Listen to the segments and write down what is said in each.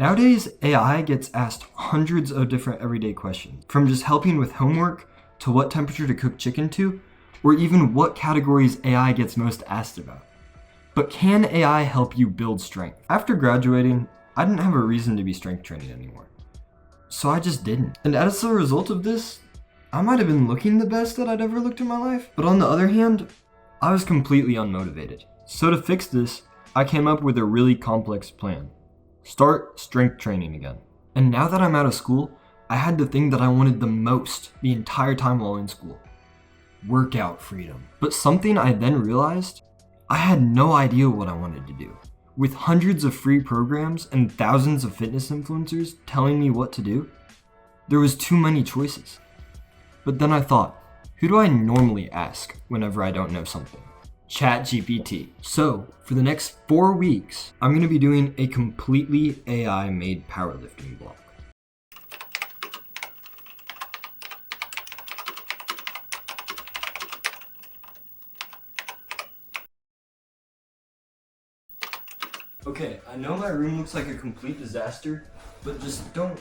Nowadays, AI gets asked hundreds of different everyday questions, from just helping with homework to what temperature to cook chicken to, or even what categories AI gets most asked about. But can AI help you build strength? After graduating, I didn't have a reason to be strength training anymore. So I just didn't. And as a result of this, I might have been looking the best that I'd ever looked in my life. But on the other hand, I was completely unmotivated. So to fix this, I came up with a really complex plan. Start strength training again. And now that I'm out of school, I had the thing that I wanted the most the entire time while in school. Workout freedom. But something I then realized, I had no idea what I wanted to do. With hundreds of free programs and thousands of fitness influencers telling me what to do, there was too many choices. But then I thought, who do I normally ask whenever I don't know something? ChatGPT. So, for the next 4 weeks, I'm going to be doing a completely AI-made powerlifting blog. Okay, I know my room looks like a complete disaster, but just don't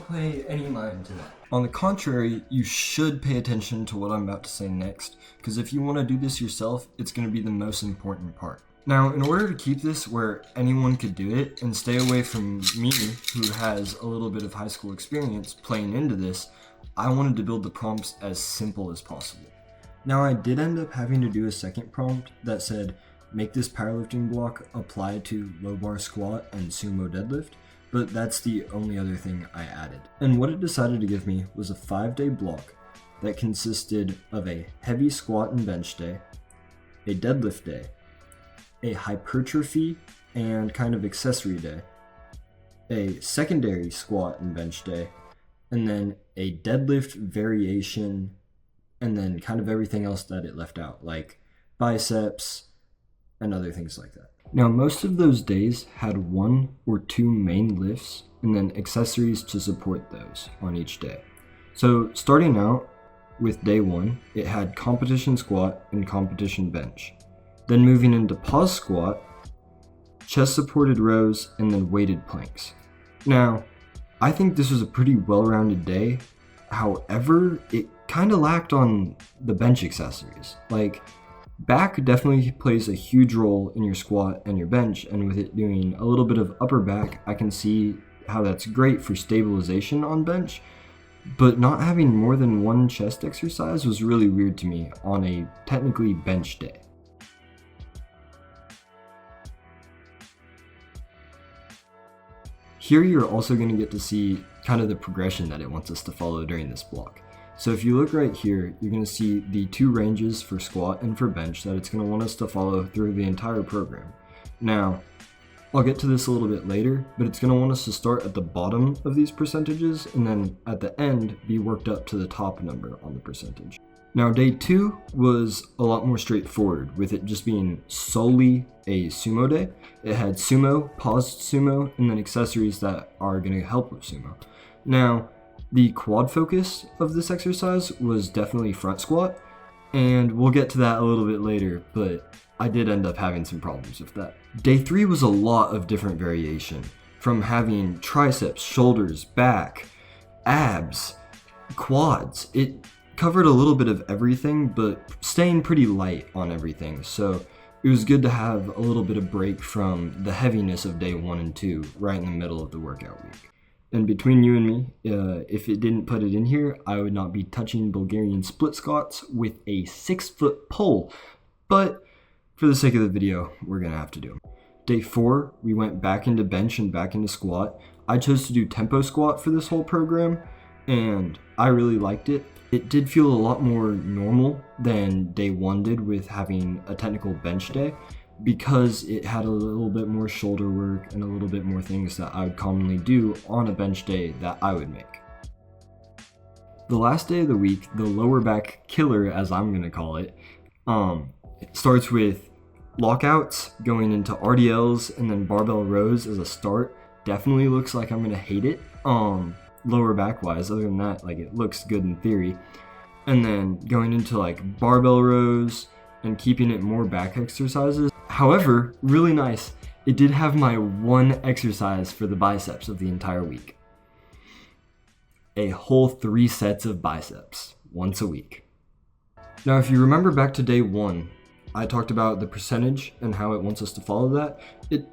pay any mind to that. On the contrary, you should pay attention to what I'm about to say next, because if you want to do this yourself, it's going to be the most important part. Now, in order to keep this where anyone could do it and stay away from me, who has a little bit of high school experience playing into this, I wanted to build the prompts as simple as possible. Now, I did end up having to do a second prompt that said, make this powerlifting block apply to low bar squat and sumo deadlift, but that's the only other thing I added. And what it decided to give me was a 5-day block that consisted of a heavy squat and bench day, a deadlift day, a hypertrophy and kind of accessory day, a secondary squat and bench day, and then a deadlift variation, and then kind of everything else that it left out, like biceps, and other things like that. Now, most of those days had 1 or 2 main lifts and then accessories to support those on each day. So starting out with day 1, it had competition squat and competition bench. Then moving into pause squat, chest supported rows, and then weighted planks. Now, I think this was a pretty well-rounded day. However, it kind of lacked on the bench accessories. Like, back definitely plays a huge role in your squat and your bench, and with it doing a little bit of upper back, I can see how that's great for stabilization on bench, but not having more than 1 chest exercise was really weird to me on a technically bench day. Here you're also going to get to see kind of the progression that it wants us to follow during this block. So if you look right here, you're going to see the 2 ranges for squat and for bench that it's going to want us to follow through the entire program. Now, I'll get to this a little bit later, but it's going to want us to start at the bottom of these percentages and then at the end be worked up to the top number on the percentage. Now, day 2 was a lot more straightforward, with it just being solely a sumo day. It had sumo, paused sumo, and then accessories that are going to help with sumo. Now, the quad focus of this exercise was definitely front squat, and we'll get to that a little bit later, but I did end up having some problems with that. Day 3 was a lot of different variation, from having triceps, shoulders, back, abs, quads. It covered a little bit of everything, but staying pretty light on everything, so it was good to have a little bit of break from the heaviness of day 1 and 2 right in the middle of the workout week. And between you and me, if it didn't put it in here, I would not be touching Bulgarian split squats with a 6-foot pole. But for the sake of the video, we're going to have to do them. Day 4, we went back into bench and back into squat. I chose to do tempo squat for this whole program, and I really liked it. It did feel a lot more normal than day 1 did with having a technical bench day, because it had a little bit more shoulder work and a little bit more things that I would commonly do on a bench day that I would make. The last day of the week, the lower back killer, as I'm going to call it, it starts with lockouts, going into RDLs, and then barbell rows as a start. Definitely looks like I'm going to hate it lower back wise. Other than that, like, it looks good in theory. And then going into like barbell rows and keeping it more back exercises. However, really nice, it did have my one exercise for the biceps of the entire week. A whole 3 sets of biceps, once a week. Now, if you remember back to day 1, I talked about the percentage and how it wants us to follow that.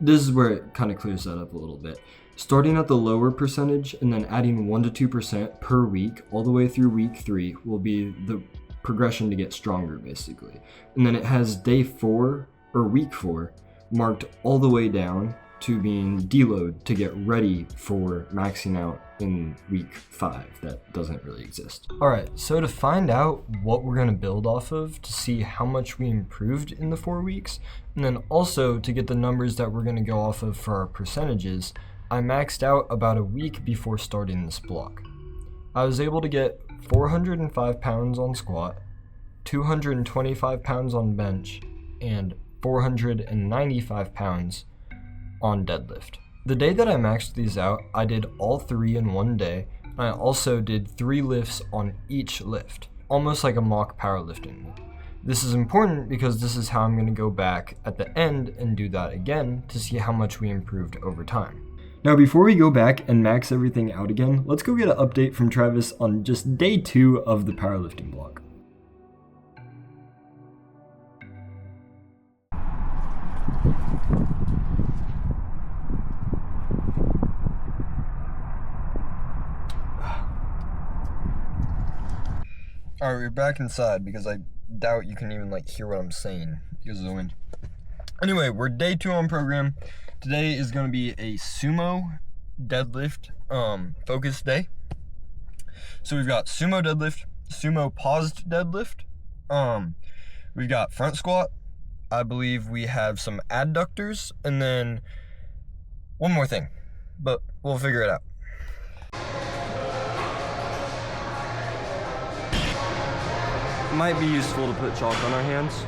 This is where it kind of clears that up a little bit. Starting at the lower percentage and then adding 1 to 2% per week all the way through week 3 will be the progression to get stronger, basically. And then it has day 4 or week 4 marked all the way down to being deload to get ready for maxing out in week 5. That doesn't really exist. Alright, so to find out what we're going to build off of to see how much we improved in the 4 weeks, and then also to get the numbers that we're going to go off of for our percentages, I maxed out about a week before starting this block. I was able to get 405 pounds on squat, 225 pounds on bench, and 495 pounds on deadlift. The day that I maxed these out, I did all 3 in one day, and I also did 3 lifts on each lift, almost like a mock powerlifting. This is important because this is how I'm going to go back at the end and do that again to see how much we improved over time. Now, before we go back and max everything out again, let's go get an update from Travis on just day 2 of the powerlifting block. Alright, we're back inside because I doubt you can even hear what I'm saying because of the wind. Anyway, we're day 2 on program. Today is going to be a sumo deadlift focus day. So we've got sumo deadlift, sumo paused deadlift. We've got front squat. I believe we have some adductors, and then one more thing, but we'll figure it out. It might be useful to put chalk on our hands.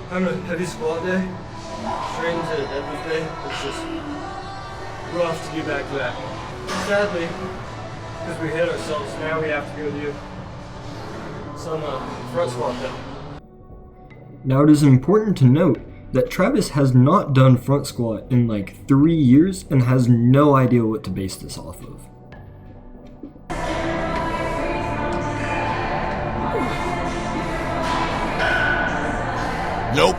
Having a heavy squat day, straight into a deadlift day, it's just rough to get back to that. Sadly, because we hit ourselves, now we have to go do some front squat though. Now it is important to note that Travis has not done front squat in 3 years and has no idea what to base this off of. Nope.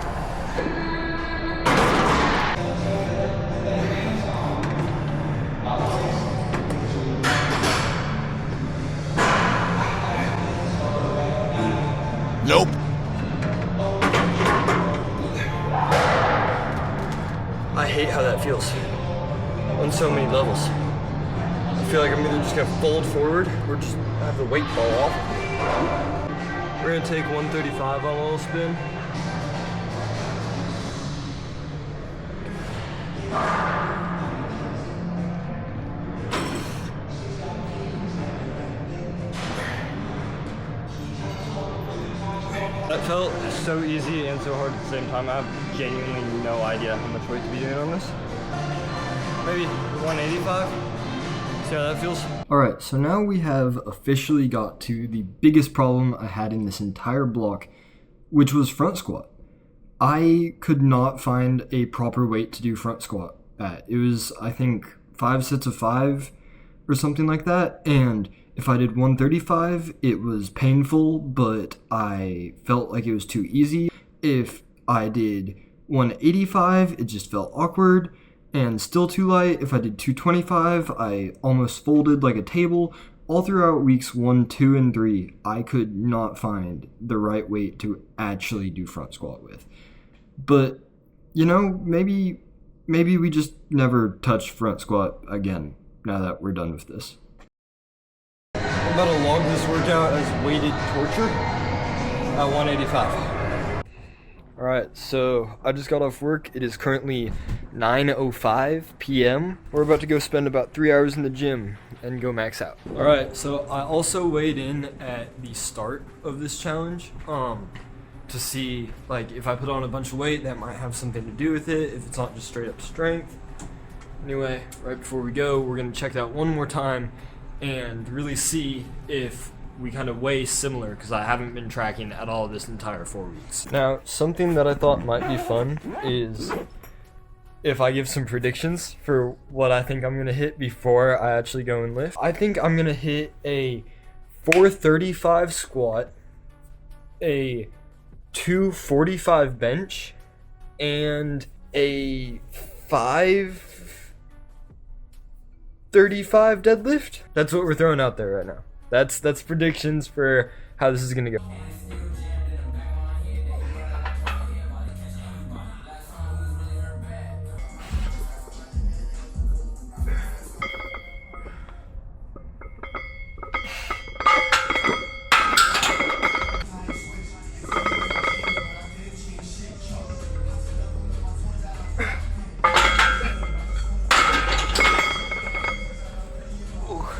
Nope. I hate how that feels on so many levels. I feel like I'm either just gonna fold forward or just have the weight fall off. We're gonna take 135 on a little spin. That felt so easy and so hard at the same time. I have genuinely no idea how much weight to be doing on this. Maybe 185? See how that feels? Alright, so now we have officially got to the biggest problem I had in this entire block, which was front squat. I could not find a proper weight to do front squat at. It was, I think, 5 sets of 5 or something like that, and if I did 135, it was painful, but I felt like it was too easy. If I did 185, it just felt awkward and still too light. If I did 225, I almost folded like a table. All throughout weeks 1, 2, and 3, I could not find the right weight to actually do front squat with. But, maybe we just never touch front squat again now that we're done with this. I'm about to log this workout as weighted torture at 185. Alright, so I just got off work. It is currently 9:05 p.m. We're about to go spend about 3 hours in the gym and go max out. Alright, so I also weighed in at the start of this challenge. to see, like, if I put on a bunch of weight, that might have something to do with it, if it's not just straight up strength. Anyway, right before we go, we're gonna check it out one more time and really see if we kind of weigh similar, because I haven't been tracking at all this entire 4 weeks. Now, something that I thought might be fun is if I give some predictions for what I think I'm gonna hit before I actually go and lift. I think I'm gonna hit a 435 squat, a 245 bench, and a 535 deadlift. That's what we're throwing out there right now. That's predictions for how this is gonna go.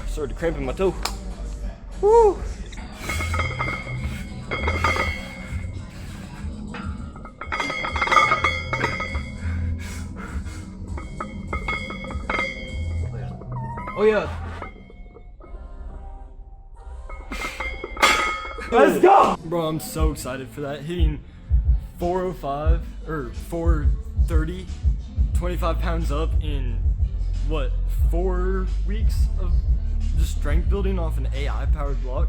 Started cramping my toe. Woo! Oh yeah. Let's go! Bro, I'm so excited for that. Hitting 405 or 430, 25 pounds up in what, 4 weeks of just strength building off an AI powered block.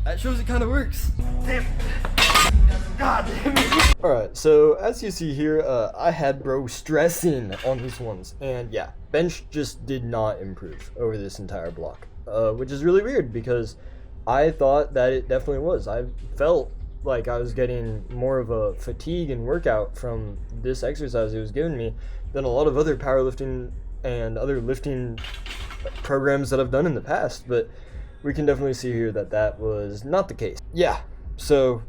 That shows it kind of works. Damn. God damn it. Alright, so as you see here, I had bro stressing on these ones, and yeah, bench just did not improve over this entire block, which is really weird because I thought that it definitely was. I felt like I was getting more of a fatigue and workout from this exercise it was giving me than a lot of other powerlifting and other lifting programs that I've done in the past, but we can definitely see here that that was not the case. Yeah, so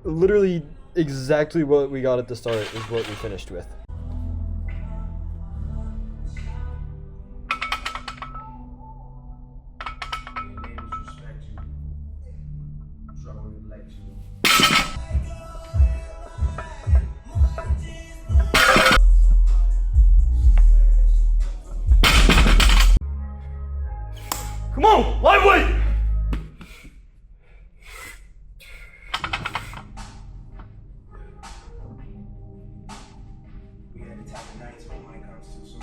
literally exactly what we got at the start is what we finished with. Come on, live weight! We had to tap the nights when mine comes too soon.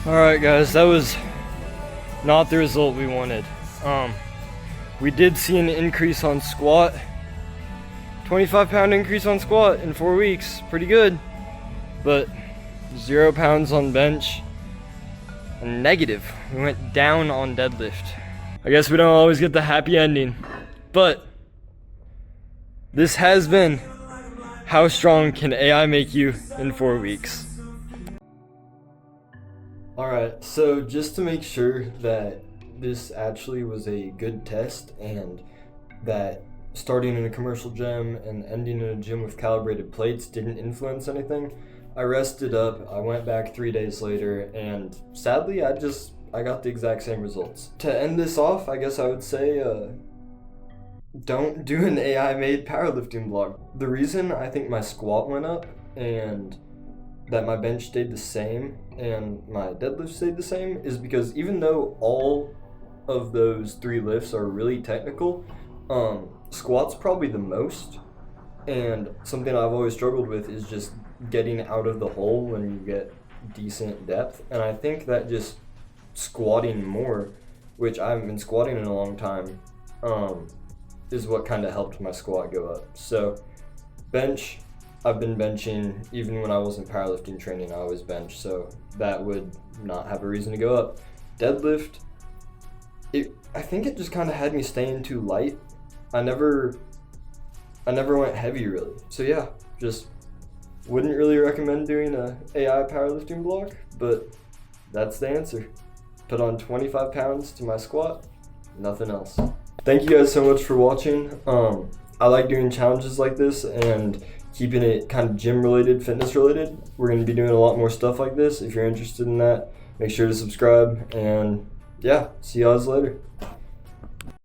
Alright guys, that was not the result we wanted. We did see an increase on squat. 25-pound increase on squat in 4 weeks. Pretty good. But 0 pounds on bench. And negative. We went down on deadlift. I guess we don't always get the happy ending. But this has been how strong can AI make you in 4 weeks. Alright, so just to make sure that this actually was a good test and that starting in a commercial gym and ending in a gym with calibrated plates didn't influence anything, I rested up, I went back 3 days later, and sadly I got the exact same results. To end this off, I guess I would say, don't do an AI-made powerlifting block. The reason I think my squat went up and that my bench stayed the same and my deadlift stayed the same is because even though all of those 3 lifts are really technical, squat's probably the most, and something I've always struggled with is just getting out of the hole when you get decent depth, and I think that just squatting more which I haven't been squatting in a long time, is what kind of helped my squat go up. So bench, I've been benching even when I wasn't powerlifting training. I always bench, so that would not have a reason to go up. Deadlift, I think it just kind of had me staying too light. I never went heavy really. So yeah, just wouldn't really recommend doing a AI powerlifting block, but that's the answer. Put on 25 pounds to my squat, nothing else. Thank you guys so much for watching. I like doing challenges like this and keeping it kind of gym related, fitness related. We're going to be doing a lot more stuff like this. If you're interested in that, make sure to subscribe, and yeah, see you guys later.